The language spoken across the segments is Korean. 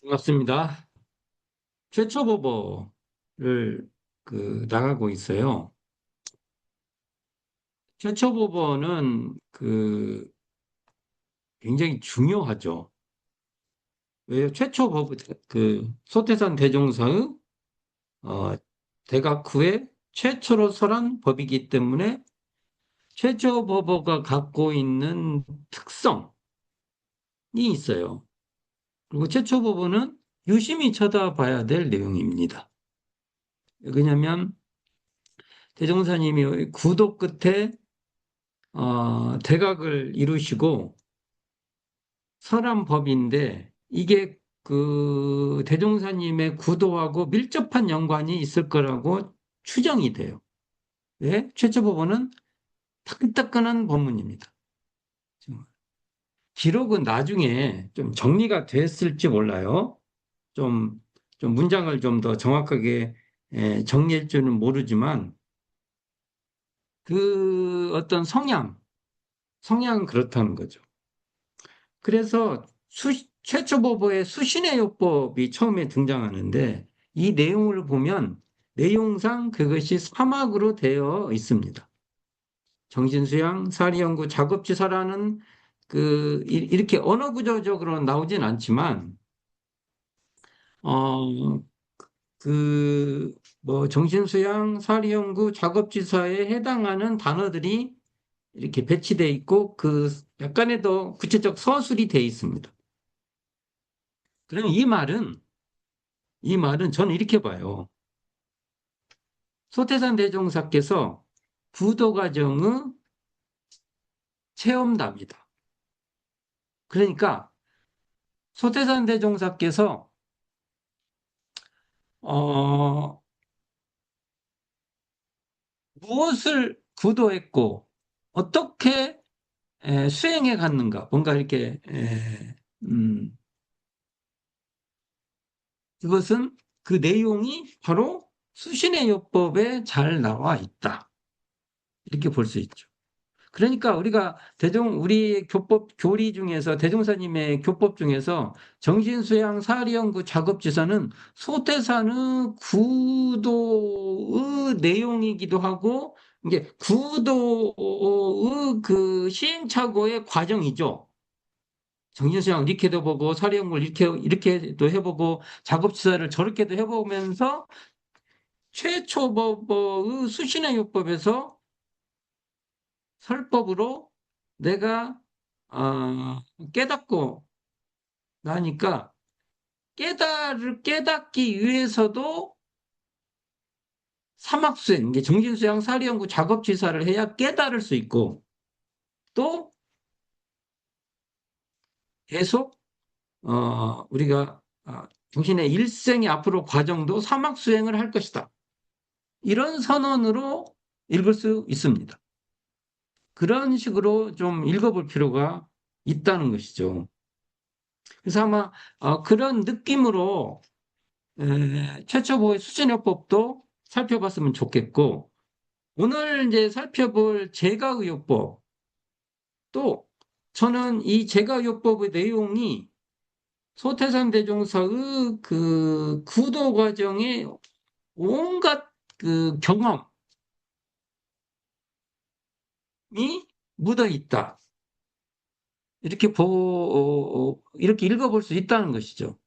반갑습니다. 최초보버를 나가고 있어요. 최초보버는 굉장히 중요하죠. 왜요? 최초보버 소태산 대종사의 어, 대각 후에 최초로 설한 법이기 때문에 최초보버가 갖고 있는 특성이 있어요. 그리고 최초보버는 유심히 쳐다봐야 될 내용입니다. 왜냐하면 대종사님이 구도 끝에 대각을 이루시고 설한 법인데 이게 그 대종사님의 구도하고 밀접한 연관이 있을 거라고 추정이 돼요. 왜? 최초법원은 따끈따끈한 법문입니다. 기록은 나중에 좀 정리가 됐을지 몰라요. 좀, 좀 문장을 좀 더 정확하게 정리할 줄은 모르지만 그 어떤 성향은 그렇다는 거죠. 그래서 최초 보보의 수신의 요법이 처음에 등장하는데 이 내용을 보면 내용상 그것이 사막으로 되어 있습니다. 정신수양, 사리연구, 작업지사라는 이렇게 언어 구조적으로 나오진 않지만 어, 뭐 정신수양, 사리연구, 작업지사에 해당하는 단어들이 이렇게 배치되어 있고 그 약간의 더 구체적 서술이 되어 있습니다. 그럼 이 말은 저는 이렇게 봐요. 소태산 대종사께서 부도과정의 체험답니다. 그러니까 소태산 대종사께서 어, 무엇을 구도했고 어떻게 수행해 갔는가 뭔가 이렇게 그것은 그 내용이 바로 수신의 요법에 잘 나와 있다. 이렇게 볼 수 있죠. 그러니까 우리가 우리 교리 중에서 대종사님의 교법 중에서 정신수양 사리연구 작업지사는 소태산의 구도의 내용이기도 하고 이게 구도의 그 시행착오의 과정이죠. 정신수양 이렇게도 보고 사리연구를 이렇게도 해보고 작업지사를 저렇게도 해보면서 최초법의 수신의 요법에서 설법으로 내가 깨닫고 나니까 깨닫기 위해서도 사막수행, 이게 정신수양 사리연구 작업지사를 해야 깨달을 수 있고 또 계속 우리가 당신의 일생의 앞으로 과정도 사막수행을 할 것이다. 이런 선언으로 읽을 수 있습니다. 그런 식으로 좀 읽어볼 필요가 있다는 것이죠. 그래서 아마 그런 느낌으로 최초보의 수신요법도 살펴봤으면 좋겠고, 오늘 이제 살펴볼 제가의요법, 또 저는 이 제가의요법의 내용이 소태산 대종사의 그 구도 과정에 온갖 그 경험이 묻어 있다. 이렇게 읽어볼 수 있다는 것이죠.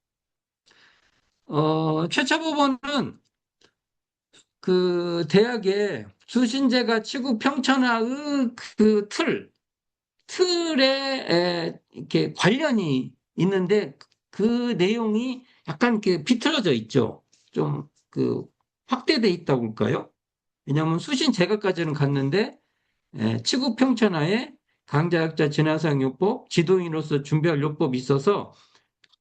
최초법원은 그 대학의 수신제가 치국 평천하의 틀에 이렇게 관련이 있는데 그 내용이 약간 이렇게 비틀어져 있죠. 좀 확대돼 있다고 할까요? 왜냐하면 수신 제각까지는 갔는데 치국 평천하에 강자학자 진화상요법, 지도인으로서 준비할 요법이 있어서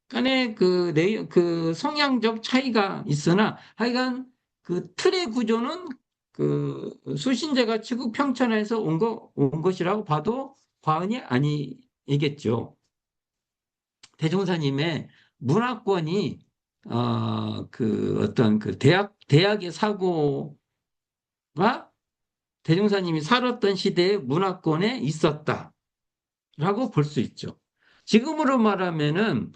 간의 그 성향적 차이가 있으나 하여간 그 틀의 구조는 그 수신제가 치국 평천에서 온 것이라고 봐도 과언이 아니겠죠. 대종사님의 문화권이 그 어떤 그 대학의 사고가 대종사님이 살았던 시대의 문화권에 있었다라고 볼 수 있죠. 지금으로 말하면은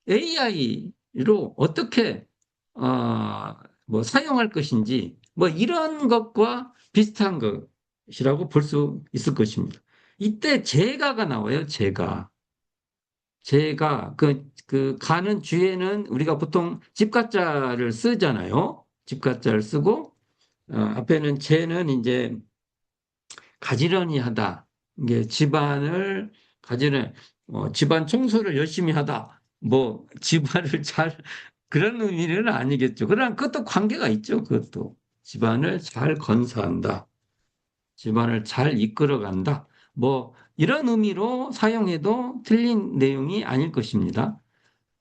AI로 어떻게 뭐 사용할 것인지 뭐 이런 것과 비슷한 것이라고 볼 수 있을 것입니다. 이때 제가가 나와요. 제가 그 가는 주에는 우리가 보통 집가자를 쓰잖아요. 집가자를 쓰고 앞에는 제는 이제 가지런히 하다. 이게 집안을 가지런 집안 청소를 열심히 하다. 뭐 집안을 잘 그런 의미는 아니겠죠. 그러나 그것도 관계가 있죠. 그것도 집안을 잘 건사한다. 집안을 잘 이끌어간다. 뭐 이런 의미로 사용해도 틀린 내용이 아닐 것입니다.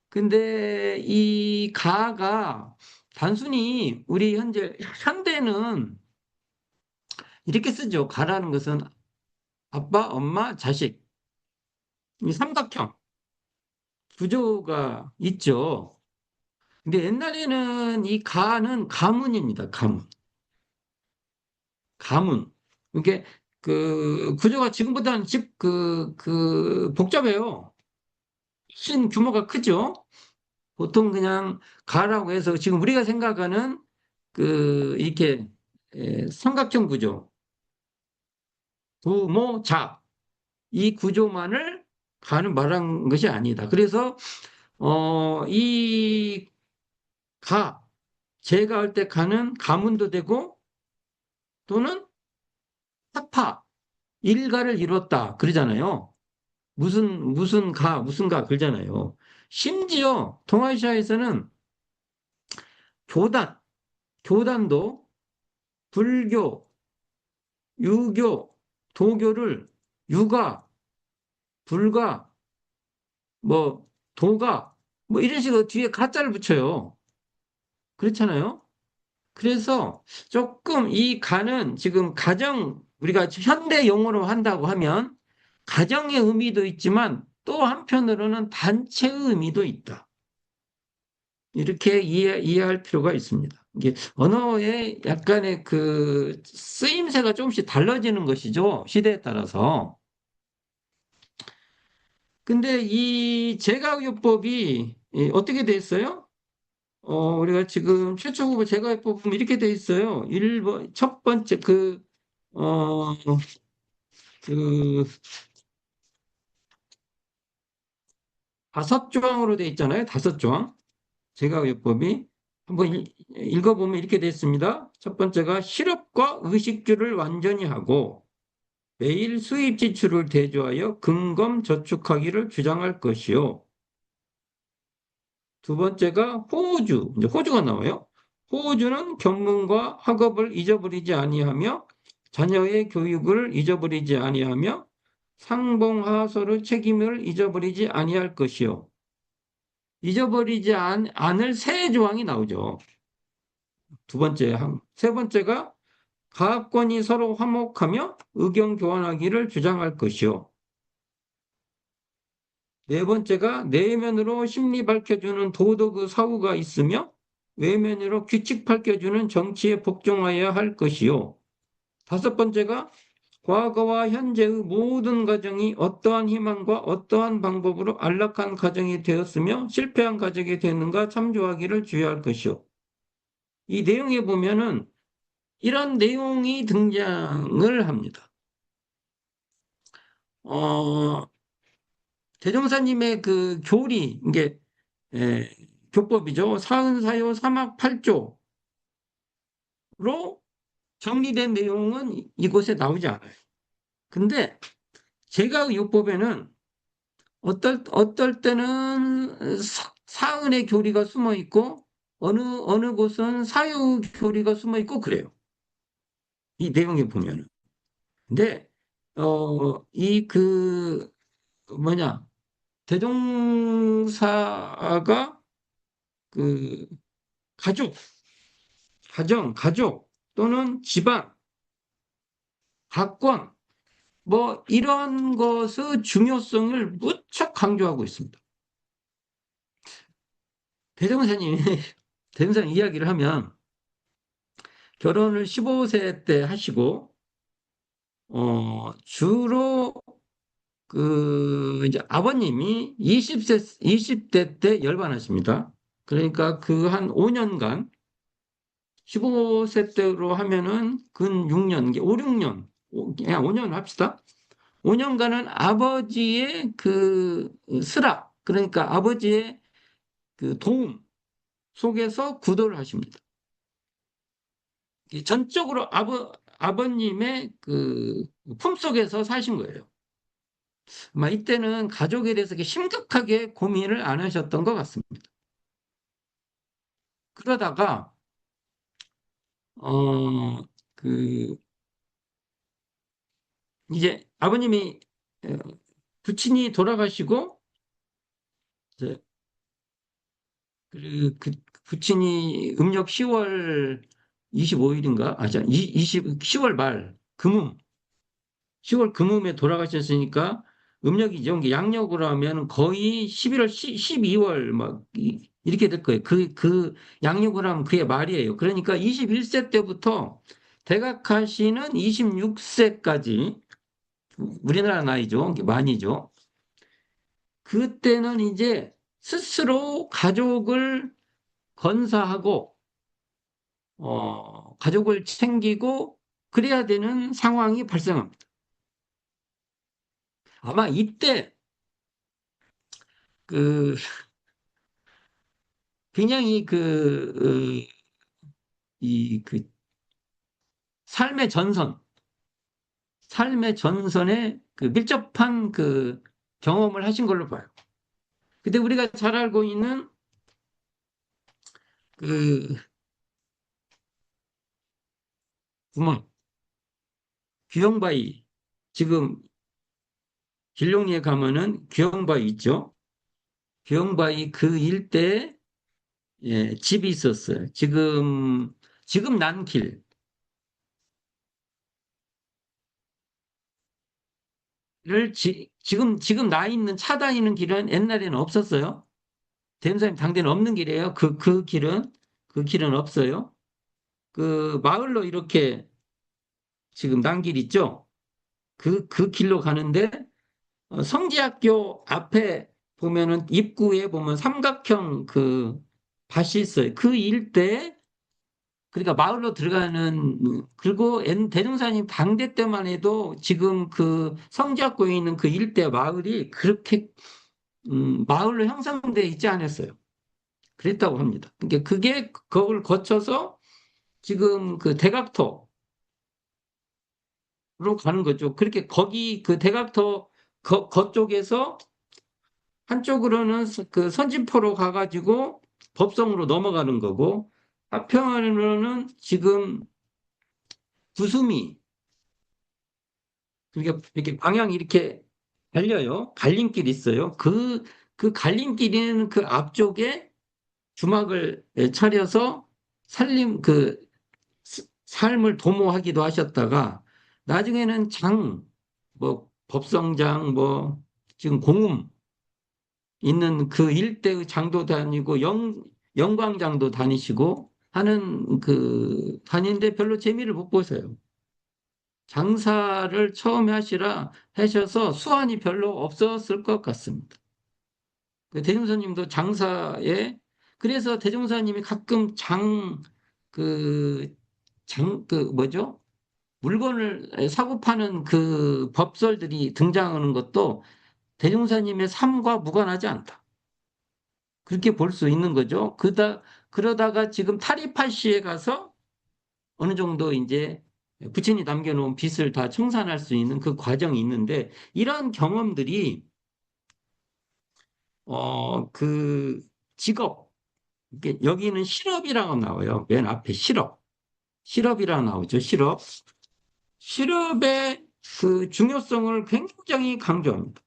근데 이 가가 단순히 우리 현대는 이렇게 쓰죠. 가라는 것은 아빠, 엄마, 자식. 이 삼각형 구조가 있죠. 근데 옛날에는 이 가는 가문입니다. 가문. 가문. 이게 그 구조가 지금보다는 복잡해요. 훨씬 규모가 크죠. 보통 그냥 가라고 해서 지금 우리가 생각하는 이렇게 삼각형 구조, 부모, 자, 이 구조만을 가는 말한 것이 아니다. 그래서 이 가, 제가 할 때 가는 가문도 되고 또는 타파, 일가를 이뤘다 그러잖아요. 무슨 가 그러잖아요. 심지어 동아시아에서는 교단, 교단도 불교, 유교, 도교를 유가, 불가, 뭐 도가 뭐 이런 식으로 뒤에 가짜를 붙여요. 그렇잖아요. 그래서 조금 이 가는 지금 우리가 현대 용어로 한다고 하면 가정의 의미도 있지만 또 한편으로는 단체의 의미도 있다. 이렇게 이해할 필요가 있습니다. 이게 언어의 약간의 그 쓰임새가 조금씩 달라지는 것이죠. 시대에 따라서. 근데 이 제가요법이 어떻게 돼 있어요? 우리가 지금 최초 후보 제가요법 보면 이렇게 돼 있어요. 1번, 첫 번째 어, 그, 다섯 조항으로 돼 있잖아요. 다섯 조항. 제가요법이. 한번 읽어보면 이렇게 돼 있습니다. 첫 번째가 실업과 의식주를 완전히 하고 매일 수입 지출을 대조하여 근검 저축하기를 주장할 것이요. 두 번째가 호주, 이제 호주가 나와요. 호주는 견문과 학업을 잊어버리지 아니하며 자녀의 교육을 잊어버리지 아니하며 상봉하서의 책임을 잊어버리지 아니할 것이요. 잊어버리지 않을 세 조항이 나오죠. 세 번째가 가합권이 서로 화목하며 의견 교환하기를 주장할 것이요. 네 번째가 내면으로 심리 밝혀주는 도덕의 사후가 있으며 외면으로 규칙 밝혀주는 정치에 복종하여야 할 것이요. 다섯 번째가 과거와 현재의 모든 가정이 어떠한 희망과 어떠한 방법으로 안락한 가정이 되었으며 실패한 가정이 되는가 참조하기를 주의할 것이요. 이 내용에 보면은 이런 내용이 등장을 합니다. 어, 대종사님의 그 교리, 이게 에, 교법이죠. 사흔사요 사막 8조로 정리된 내용은 이곳에 나오지 않아요. 근데 제가 요법에는 어떨 때는 사은의 교리가 숨어 있고 어느 곳은 사유 교리가 숨어 있고 그래요. 이 내용에 보면은. 근데 이 뭐냐 대종사가 그 가족, 가정 또는 집안, 가권 뭐 이런 것의 중요성을 무척 강조하고 있습니다. 대종사님이 대종사님 이야기를 하면 결혼을 15세 때 하시고 주로 이제 아버님이 20대 때 열반하십니다. 그러니까 그 한 5년간, 15세 때로 하면은 근 6년, 5, 6년, 그냥 5년 합시다. 5년간은 아버지의 그 슬압, 그러니까 아버지의 그 도움 속에서 구도를 하십니다. 전적으로 아버님의 그 품속에서 사신 거예요. 아마 이때는 가족에 대해서 이렇게 심각하게 고민을 안 하셨던 것 같습니다. 그러다가, 어, 그, 이제 아버님이, 어, 부친이 돌아가시고, 이제 그 부친이 음력 10월 25일인가? 아, 10월 말, 금음, 10월 금음에 돌아가셨으니까 음력이죠. 이게 양력으로 하면 거의 11월, 12월 막 이렇게 될 거예요. 그 양력으로 하면 그게 말이에요. 그러니까 21세 때부터 대각하시는 26세까지 우리나라 나이죠. 많이죠. 그때는 이제 스스로 가족을 건사하고 가족을 챙기고 그래야 되는 상황이 발생합니다. 아마 이때 그 굉장히 이 그 삶의 전선, 삶의 전선에 그 밀접한 그 경험을 하신 걸로 봐요. 근데 우리가 잘 알고 있는 그 구멍, 귀영바위, 지금 길롱리에 가면은 귀영바위 있죠? 귀영바위 그 일대에 예, 집이 있었어요. 지금 난 길. 지금 나 있는 차 다니는 길은 옛날에는 없었어요. 대림사님 당대는 없는 길이에요. 그 길은 없어요. 그 마을로 이렇게 지금 난길 있죠? 그 길로 가는데 성지학교 앞에 보면은 입구에 보면 삼각형 그 밭이 있어요. 그 일대에 그러니까 마을로 들어가는 그리고 대종사님 당대 때만 해도 지금 그 성지학교에 있는 그 일대 마을이 그렇게 마을로 형성돼 있지 않았어요. 그랬다고 합니다. 그러니까 그게 그걸 거쳐서 지금 그 대각터로 가는 거죠. 그렇게 거기 그 대각터 거쪽에서 한쪽으로는 그 선진포로 가가지고 법성으로 넘어가는 거고 한편으로는 지금 구수미 그러니까 이렇게 방향이 이렇게 갈려요. 갈림길이 있어요. 그 갈림길에는 그 앞쪽에 주막을 차려서 삶을 도모하기도 하셨다가 나중에는 뭐 법성장, 뭐 지금 공음 있는 그 일대의 장도 다니고 영광장도 다니시고 하는 다니는데 별로 재미를 못 보세요. 장사를 처음에 하셔서 수완이 별로 없었을 것 같습니다. 대종사님도 그래서 대종사님이 가끔 그, 뭐죠? 물건을 사고 파는 그 법설들이 등장하는 것도 대종사님의 삶과 무관하지 않다. 그렇게 볼 수 있는 거죠. 그러다가 지금 타리팔시에 가서 어느 정도 이제 부친이 남겨놓은 빚을 다 청산할 수 있는 그 과정이 있는데 이런 경험들이 그 직업 여기는 실업이라고 나와요. 맨 앞에 실업이라고 나오죠. 실업의 그 중요성을 굉장히 강조합니다.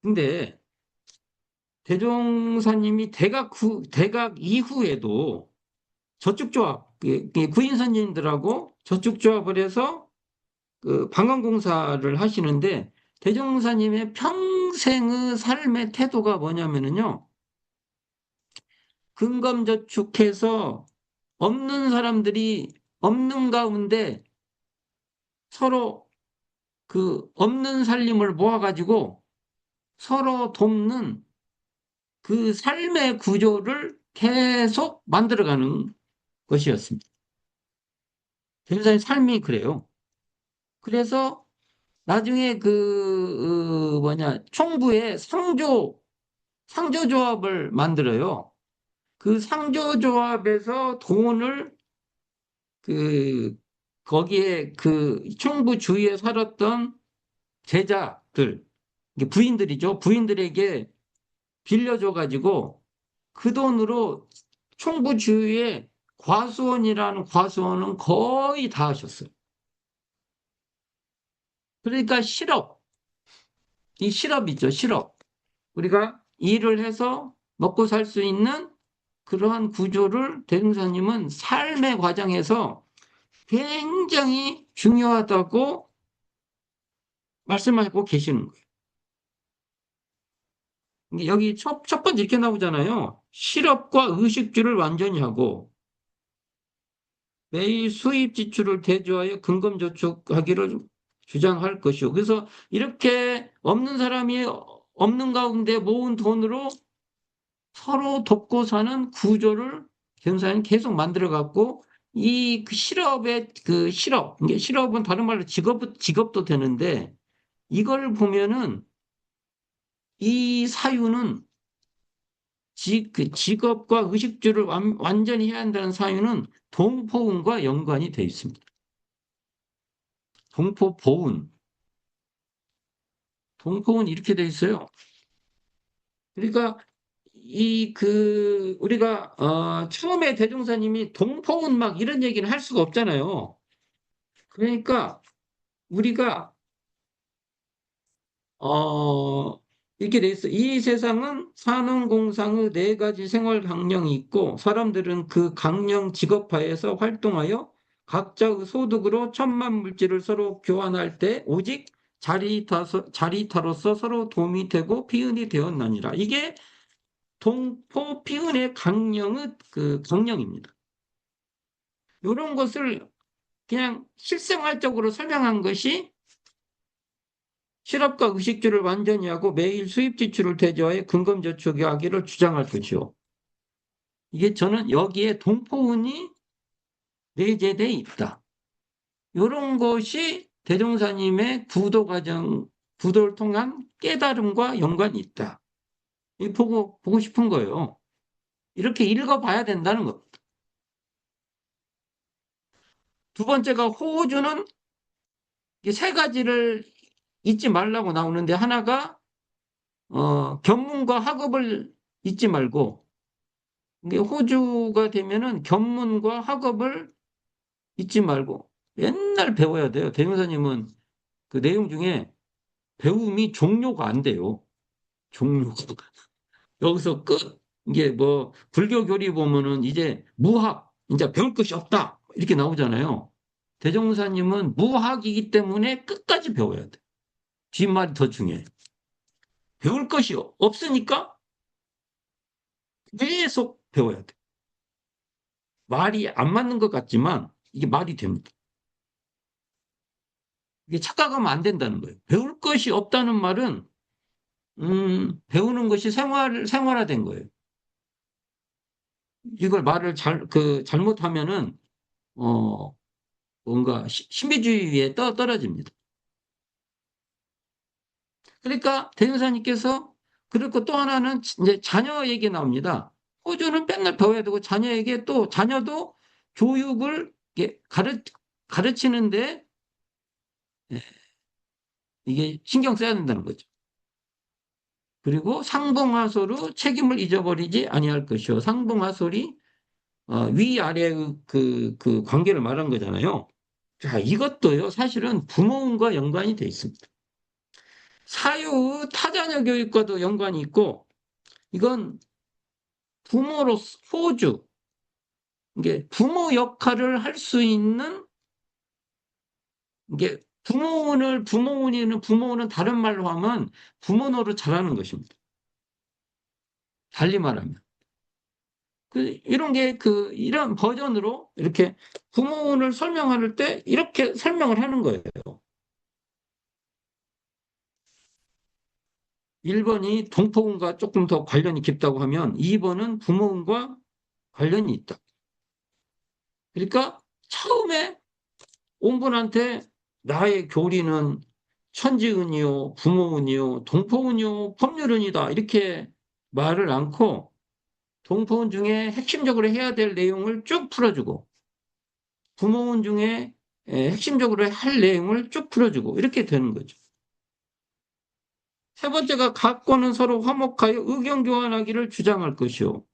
근데 대종사님이 대각 이후에도 저축조합 구인선님들하고 저축조합을 해서 그 방광공사를 하시는데 대종사님의 평생의 삶의 태도가 뭐냐면은요. 근검저축해서 없는 사람들이 없는 가운데 서로 그 없는 살림을 모아가지고 서로 돕는 그 삶의 구조를 계속 만들어가는 것이었습니다. 대유사의 삶이 그래요. 그래서 나중에 총부에 상조조합을 만들어요. 그 상조조합에서 돈을 그 거기에 그 총부 주위에 살았던 제자들, 이게 부인들이죠. 부인들에게 빌려줘 가지고 그 돈으로 총부 주위에 과수원이라는 과수원은 거의 다 하셨어요. 그러니까 이 실업이죠, 실업. 우리가 일을 해서 먹고 살 수 있는 그러한 구조를 대승사님은 삶의 과정에서 굉장히 중요하다고 말씀하고 계시는 거예요. 여기 첫 번째 이렇게 나오잖아요. 실업과 의식주를 완전히 하고 매일 수입 지출을 대조하여 근검저축하기를 주장할 것이요. 그래서 이렇게 없는 사람이 없는 가운데 모은 돈으로 서로 돕고 사는 구조를 변호사는 계속 만들어 갖고 이그 실업의 그 실업, 이게 실업은 다른 말로 직업도 되는데 이걸 보면은 이 사유는 그 직업과 의식주를 완전히 해야 한다는 사유는 동포운과 연관이 되어 있습니다. 동포보운. 동포운 이렇게 되어 있어요. 그러니까 우리가 처음에 대종사님이 동포운 막 이런 얘기는 할 수가 없잖아요. 그러니까 우리가 어 이렇게 돼 있어. 이 세상은 산업공상의 네 가지 생활 강령이 있고 사람들은 그 강령 직업하에서 활동하여 각자의 소득으로 천만 물질을 서로 교환할 때 오직 자리타로서 서로 도움이 되고 피은이 되었나니라. 이게 동포 피은의 강령의 그 강령입니다. 이런 것을 그냥 실생활적으로 설명한 것이 실업과 의식주를 완전히 하고 매일 수입 지출을 대조하여 근검저축하기를 주장할 것이요. 이게 저는 여기에 동포운이 내재되어 있다. 이런 것이 대종사님의 구도를 통한 깨달음과 연관이 있다. 이 보고 싶은 거예요. 이렇게 읽어봐야 된다는 겁니다. 두 번째가 호주는 세 가지를 잊지 말라고 나오는데 하나가 견문과 학업을 잊지 말고 이게 호주가 되면은 견문과 학업을 잊지 말고 맨날 배워야 돼요. 대명사님은 그 내용 중에 배움이 종료가 안 돼요. 종료가. 여기서 끝. 이게 뭐 불교 교리 보면은 이제 무학, 이제 배울 것이 없다. 이렇게 나오잖아요. 대종사님은 무학이기 때문에 끝까지 배워야 돼. 뒷말이 더 중요해. 배울 것이 없으니까 계속 배워야 돼. 말이 안 맞는 것 같지만 이게 말이 됩니다. 이게 착각하면 안 된다는 거예요. 배울 것이 없다는 말은 배우는 것이 생활화된 거예요. 이걸 말을 잘못하면은 뭔가 신비주의에 떨어집니다. 그러니까 대형사님께서 그리고 또 하나는 이제 자녀 얘기 나옵니다. 호주는 맨날 배워야 되고 자녀에게 또 자녀도 교육을 가르치는데 예, 이게 신경 써야 된다는 거죠. 그리고 상봉하소로 책임을 잊어버리지 아니할 것이요. 상봉하소리 위아래의 그 관계를 말한 거잖아요. 자, 이것도요, 사실은 부모운과 연관이 돼 있습니다. 사유 타자녀 교육과도 연관이 있고, 이건 부모로서 호주, 이게 부모 역할을 할 수 있는 이게 부모운은 다른 말로 하면 부모 노릇 잘하는 것입니다. 달리 말하면. 이런 게 이런 버전으로 이렇게 부모운을 설명할 때 이렇게 설명을 하는 거예요. 1번이 동포운과 조금 더 관련이 깊다고 하면 2번은 부모운과 관련이 있다. 그러니까 처음에 옹분한테 나의 교리는 천지운이요, 부모운이요, 동포운이요, 법률운이다. 이렇게 말을 않고 동포운 중에 핵심적으로 해야 될 내용을 쭉 풀어주고 부모운 중에 핵심적으로 할 내용을 쭉 풀어주고 이렇게 되는 거죠. 세 번째가 각권은 서로 화목하여 의견 교환하기를 주장할 것이요.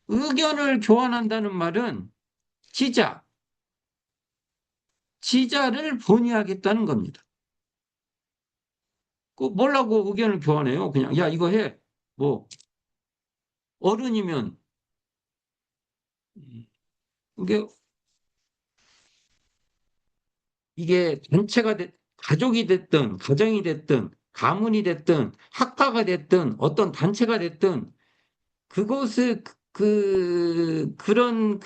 의견을 교환한다는 말은 지자, 지자를 본의하겠다는 겁니다. 뭐라고 의견을 교환해요? 그냥 야 이거 해. 뭐 어른이면 이게 단체가 가족이 됐든 가정이 됐든 가문이 됐든 학파가 됐든 어떤 단체가 됐든 그것을 그런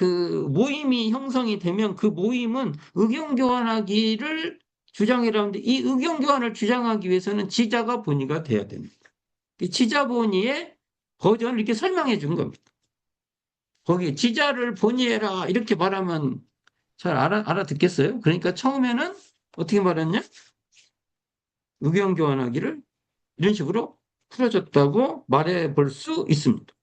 모임이 형성이 되면 그 모임은 의견 교환하기를 주장이라는데 이 의견 교환을 주장하기 위해서는 지자가 본의가 돼야 됩니다. 이 지자 본의의 버전을 이렇게 설명해 준 겁니다. 거기 지자를 본의해라 이렇게 말하면 잘 알아듣겠어요? 그러니까 처음에는 어떻게 말했냐? 의견 교환하기를 이런 식으로 풀어줬다고 말해 볼 수 있습니다.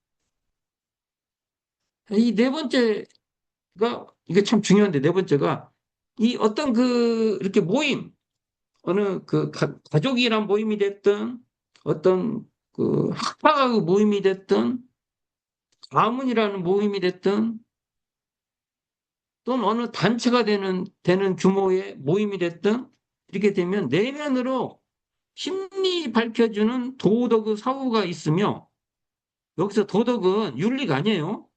이 네 번째가 이게 참 중요한데 네 번째가 이 어떤 이렇게 모임 어느 가족이란 모임이 됐든 어떤 학파가 모임이 됐든 가문이라는 모임이 됐든 또는 어느 단체가 되는 규모의 모임이 됐든 이렇게 되면 내면으로 심리 밝혀주는 도덕의 사고가 있으며 여기서 도덕은 윤리가 아니에요.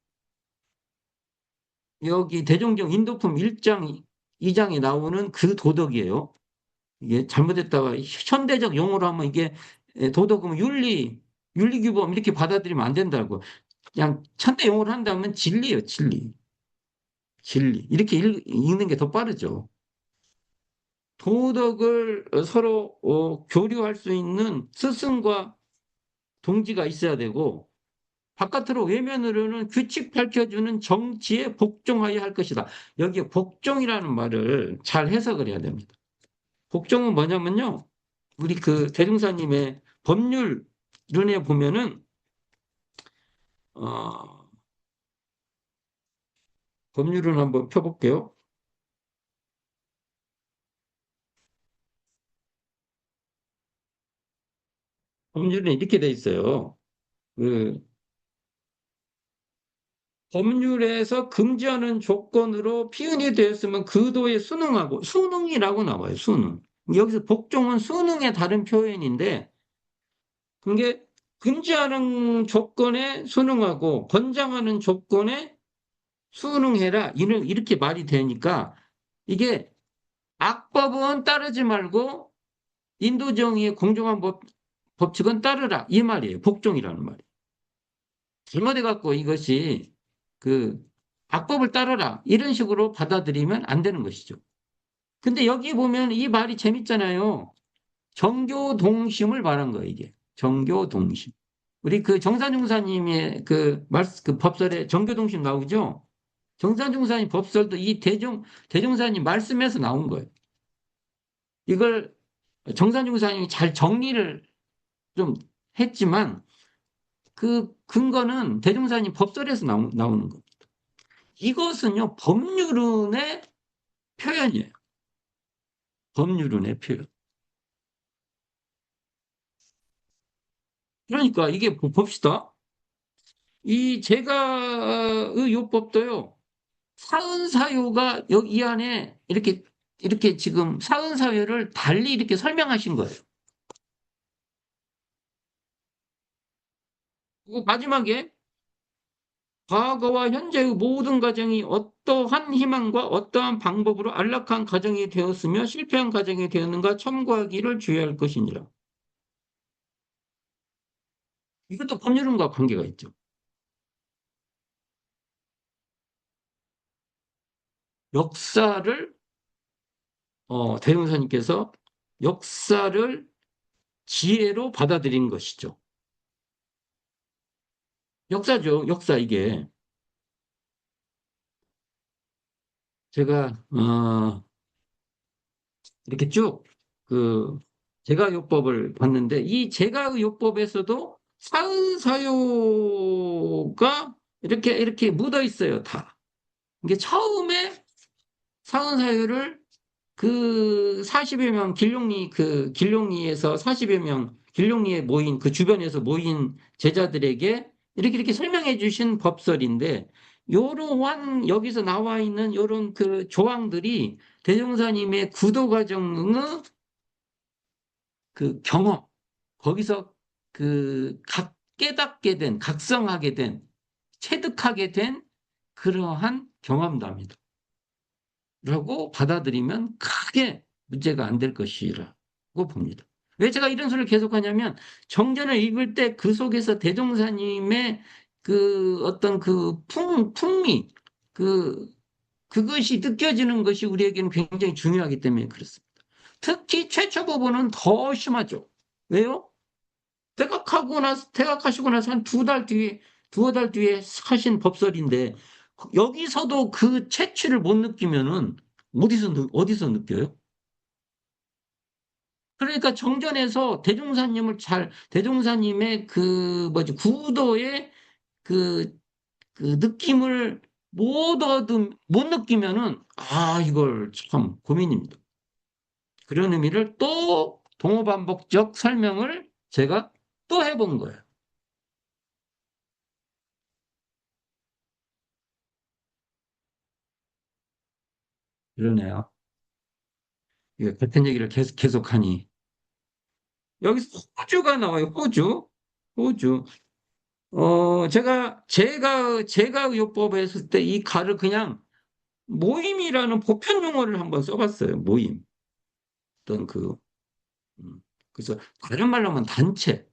여기 대종경 인도품 1장, 2장에 나오는 그 도덕이에요. 이게 잘못했다가 현대적 용어로 하면 이게 도덕은 윤리규범 이렇게 받아들이면 안 된다고. 그냥 현대 용어로 한다면 진리예요, 진리. 진리. 이렇게 읽는 게 더 빠르죠. 도덕을 서로 교류할 수 있는 스승과 동지가 있어야 되고 바깥으로 외면으로는 규칙 밝혀주는 정치에 복종하여야 할 것이다. 여기에 복종이라는 말을 잘 해석을 해야 됩니다. 복종은 뭐냐면요. 우리 대중사님의 법률론에 보면은 어, 법률론 한번 펴볼게요. 법률은 이렇게 돼 있어요. 그 법률에서 금지하는 조건으로 피은이 되었으면 그 도에 순응하고 순응이라고 나와요. 순응. 여기서 복종은 순응의 다른 표현인데 그게 금지하는 조건에 순응하고 권장하는 조건에 순응해라. 이렇게 말이 되니까 이게 악법은 따르지 말고 인도정의의 공정한 법칙은 따르라. 이 말이에요. 복종이라는 말이에요. 잘못해갖고 이것이 그 악법을 따르라. 이런 식으로 받아들이면 안 되는 것이죠. 근데 여기 보면 이 말이 재밌잖아요. 정교동심을 말한 거예요, 이게. 정교동심. 우리 정산중사님의 그 법설에 정교동심 나오죠? 정산중사님 법설도 이 대종사님 말씀에서 나온 거예요. 이걸 정산중사님이 잘 정리를 좀 했지만 그 근거는 대종사님 법설에서 나오는 거예요. 이것은요, 법률론의 표현이에요. 법률론의 표현. 그러니까 이게 봅시다. 제가의 요법도요, 사은사유가 여기 이 안에 이렇게 지금 사은사유를 달리 이렇게 설명하신 거예요. 그리고 마지막에 과거와 현재의 모든 가정이 어떠한 희망과 어떠한 방법으로 안락한 가정이 되었으며 실패한 가정이 되었는가 참고하기를 주의할 것이니라. 이것도 법률론과 관계가 있죠. 역사를, 대종사님께서 역사를 지혜로 받아들인 것이죠. 역사죠, 역사 이게. 제가, 이렇게 쭉, 그, 제가요법을 봤는데, 이 제가요법에서도 사은사요가 이렇게 묻어 있어요, 다. 이게 처음에 사은사요를 그 40여 명, 길룡리에서 40여 명, 길룡리에 모인, 그 주변에서 모인 제자들에게 이렇게 설명해 주신 법설인데, 요러한, 여기서 나와 있는 요런 그 조항들이 대종사님의 구도 과정의 그 경험, 거기서 깨닫게 된, 각성하게 된, 체득하게 된 그러한 경험담이다. 라고 받아들이면 크게 문제가 안 될 것이라고 봅니다. 왜 제가 이런 소리를 계속하냐면 정전을 읽을 때 그 속에서 대종사님의 그 어떤 그 풍미, 그, 그것이 느껴지는 것이 우리에게는 굉장히 중요하기 때문에 그렇습니다. 특히 최초 부분은 더 심하죠. 왜요? 퇴각하시고 나서 한 두어 달 뒤에 하신 법설인데, 여기서도 그 채취를 못 느끼면은, 어디서 느껴요? 그러니까 정전에서 대종사님의 구도의 그, 그 느낌을 못 느끼면은, 이걸 참 고민입니다. 그런 의미를 또 동호반복적 설명을 제가 또 해본 거예요. 그러네요. 이거 같은 얘기를 계속하니. 여기서 호주가 나와요, 호주. 호주. 제가 요법 했을 때 이 가를 그냥 모임이라는 보편 용어를 한번 써봤어요. 모임. 어떤 음. 그래서 다른 말로 하면 단체.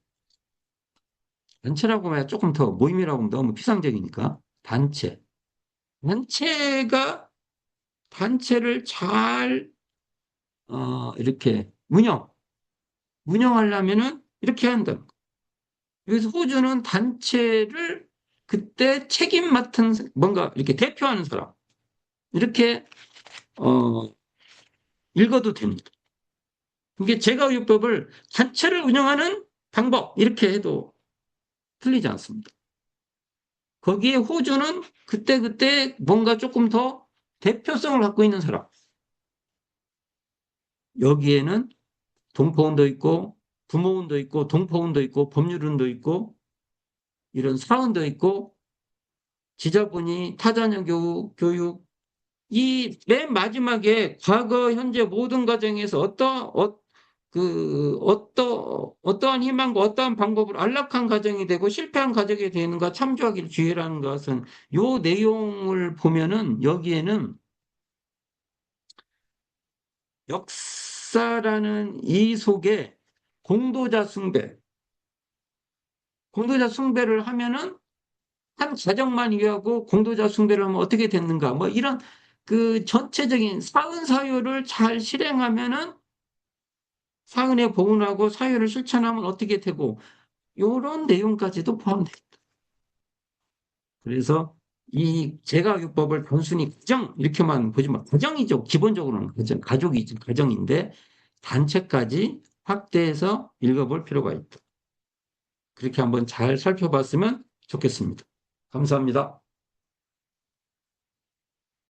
단체라고 하면 조금 더 모임이라고 하면 너무 피상적이니까. 단체. 단체가 단체를 잘, 이렇게 운영하려면은 이렇게 한다. 그래서 호주는 단체를 그때 책임 맡은 뭔가 이렇게 대표하는 사람 이렇게 어, 읽어도 됩니다. 이게 제가요법을 단체를 운영하는 방법 이렇게 해도 틀리지 않습니다. 거기에 호주는 그때그때 뭔가 조금 더 대표성을 갖고 있는 사람. 여기에는 동포운도 있고 부모운도 있고 동포운도 있고 법률운도 있고 이런 사운도 있고 지자분이 타자녀 교육 이 맨 마지막에 과거, 현재 모든 과정에서 어떠한 희망과 어떠한 방법으로 안락한 가정이 되고 실패한 가정이 되는가 참조하기를 주의라는 것은 요 내용을 보면은 여기에는 역사라는 이 속에 공도자 숭배, 공도자 숭배를 하면은 한 가정만 위하고 공도자 숭배를 하면 어떻게 됐는가 뭐 이런 그 전체적인 사은 사유를 잘 실행하면은 사은에 보은하고 사유를 실천하면 어떻게 되고 이런 내용까지도 포함됩니다. 그래서 이 제가요법을 단순히 가정 이렇게만 보지 마. 가정이죠. 기본적으로는 가족이죠. 가정인데 단체까지 확대해서 읽어볼 필요가 있다. 그렇게 한번 잘 살펴봤으면 좋겠습니다. 감사합니다.